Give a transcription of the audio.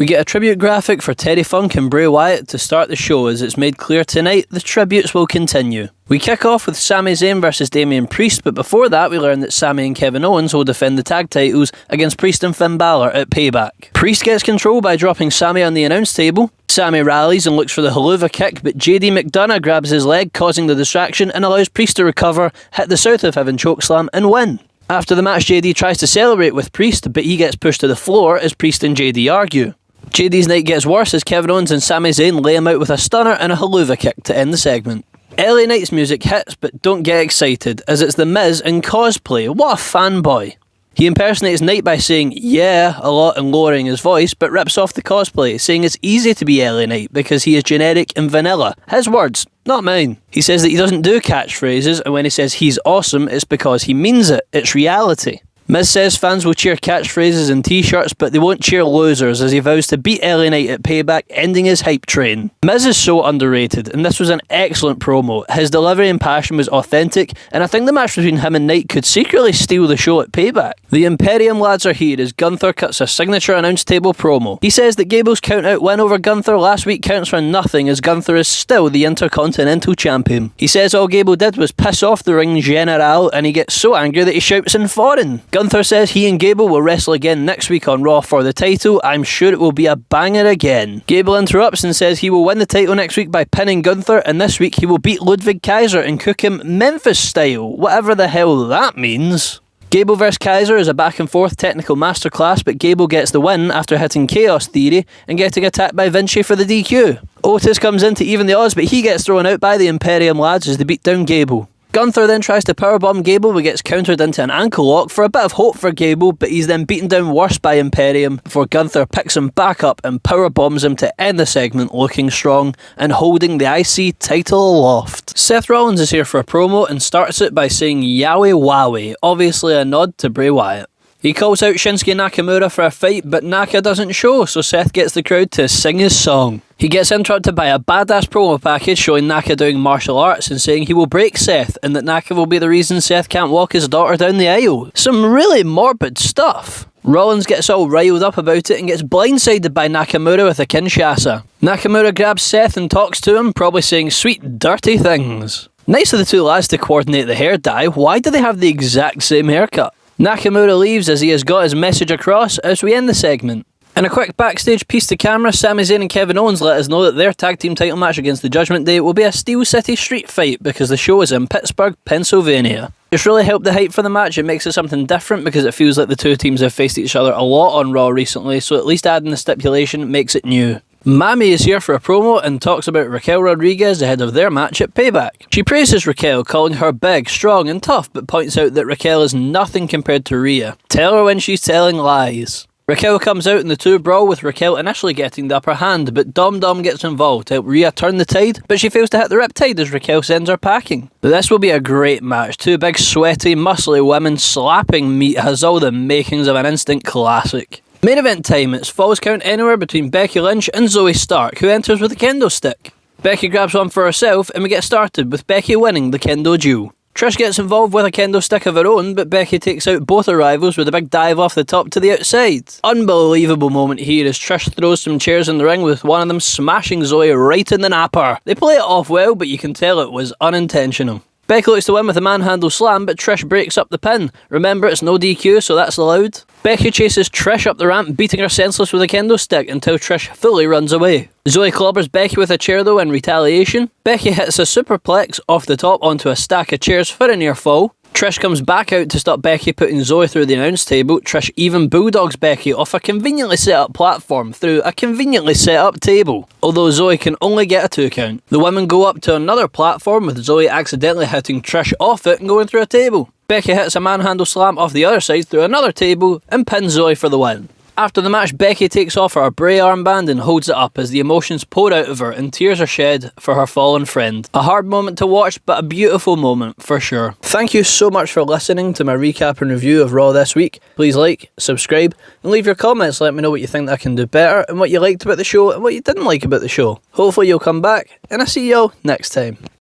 We get a tribute graphic for Terry Funk and Bray Wyatt to start the show, as it's made clear tonight the tributes will continue. We kick off with Sami Zayn versus Damian Priest, but before that we learn that Sami and Kevin Owens will defend the tag titles against Priest and Finn Balor at Payback. Priest gets control by dropping Sami on the announce table. Sami rallies and looks for the haluva kick, but JD McDonough grabs his leg, causing the distraction, and allows Priest to recover, hit the South of Heaven chokeslam and win. After the match, JD tries to celebrate with Priest, but he gets pushed to the floor as Priest and JD argue. JD's night gets worse as Kevin Owens and Sami Zayn lay him out with a stunner and a haluva kick to end the segment. LA Knight's music hits, but don't get excited, as it's The Miz in cosplay. What a fanboy. He impersonates Knight by saying "yeah" a lot and lowering his voice, but rips off the cosplay, saying it's easy to be LA Knight because he is generic and vanilla. His words, not mine. He says that he doesn't do catchphrases, and when he says he's awesome, it's because he means it. It's reality. Miz says fans will cheer catchphrases and t-shirts, but they won't cheer losers, as he vows to beat LA Knight at Payback, ending his hype train. Miz is so underrated, and this was an excellent promo. His delivery and passion was authentic, and I think the match between him and Knight could secretly steal the show at Payback. The Imperium lads are here as Gunther cuts a signature announce table promo. He says that Gable's count-out win over Gunther last week counts for nothing, as Gunther is still the Intercontinental Champion. He says all Gable did was piss off the ring general, and he gets so angry that he shouts in foreign. Gunther says he and Gable will wrestle again next week on Raw for the title. I'm sure it will be a banger again. Gable interrupts and says he will win the title next week by pinning Gunther, and this week he will beat Ludwig Kaiser and cook him Memphis style, whatever the hell that means. Gable vs Kaiser is a back and forth technical masterclass, but Gable gets the win after hitting Chaos Theory and getting attacked by Vinci for the DQ. Otis comes in to even the odds, but he gets thrown out by the Imperium lads as they beat down Gable. Gunther then tries to powerbomb Gable but gets countered into an ankle lock for a bit of hope for Gable, but he's then beaten down worse by Imperium before Gunther picks him back up and powerbombs him to end the segment looking strong and holding the IC title aloft. Seth Rollins is here for a promo and starts it by saying Yowie Wowie, obviously a nod to Bray Wyatt. He calls out Shinsuke Nakamura for a fight, but Naka doesn't show, so Seth gets the crowd to sing his song. He gets interrupted by a badass promo package showing Naka doing martial arts and saying he will break Seth, and that Naka will be the reason Seth can't walk his daughter down the aisle. Some really morbid stuff. Rollins gets all riled up about it and gets blindsided by Nakamura with a Kinshasa. Nakamura grabs Seth and talks to him, probably saying sweet dirty things. Nice of the two lads to coordinate the hair dye. Why do they have the exact same haircut? Nakamura leaves as he has got his message across as we end the segment. In a quick backstage piece to camera, Sami Zayn and Kevin Owens let us know that their tag team title match against the Judgment Day will be a Steel City street fight because the show is in Pittsburgh, Pennsylvania. It's really helped the hype for the match. It makes it something different because it feels like the two teams have faced each other a lot on Raw recently, so at least adding the stipulation makes it new. Mami is here for a promo and talks about Raquel Rodriguez ahead of their match at Payback. She praises Raquel, calling her big, strong and tough, but points out that Raquel is nothing compared to Rhea. Tell her when she's telling lies. Raquel comes out and the two brawl, with Raquel initially getting the upper hand, but Dom Dom gets involved to help Rhea turn the tide, but she fails to hit the riptide as Raquel sends her packing. This will be a great match. Two big, sweaty, muscly women slapping meat has all the makings of an instant classic. Main event time, it's Falls Count Anywhere between Becky Lynch and Zoe Stark, who enters with a kendo stick. Becky grabs one for herself and we get started with Becky winning the kendo duel. Trish gets involved with a kendo stick of her own, but Becky takes out both her rivals with a big dive off the top to the outside. Unbelievable moment here as Trish throws some chairs in the ring, with one of them smashing Zoe right in the napper. They play it off well, but you can tell it was unintentional. Becky looks to win with a manhandle slam, but Trish breaks up the pin. Remember, it's no DQ, so that's allowed. Becky chases Trish up the ramp, beating her senseless with a kendo stick until Trish fully runs away. Zoe clobbers Becky with a chair though in retaliation. Becky hits a superplex off the top onto a stack of chairs for a near fall. Trish comes back out to stop Becky putting Zoe through the announce table. Trish even bulldogs Becky off a conveniently set up platform through a conveniently set up table, although Zoe can only get a 2 count. The women go up to another platform, with Zoe accidentally hitting Trish off it and going through a table. Becky hits a manhandle slam off the other side through another table and pins Zoe for the win. After the match, Becky takes off her Bray armband and holds it up as the emotions pour out of her and tears are shed for her fallen friend. A hard moment to watch, but a beautiful moment for sure. Thank you so much for listening to my recap and review of Raw this week. Please like, subscribe, and leave your comments. Let me know what you think that I can do better, and what you liked about the show and what you didn't like about the show. Hopefully you'll come back, and I'll see y'all next time.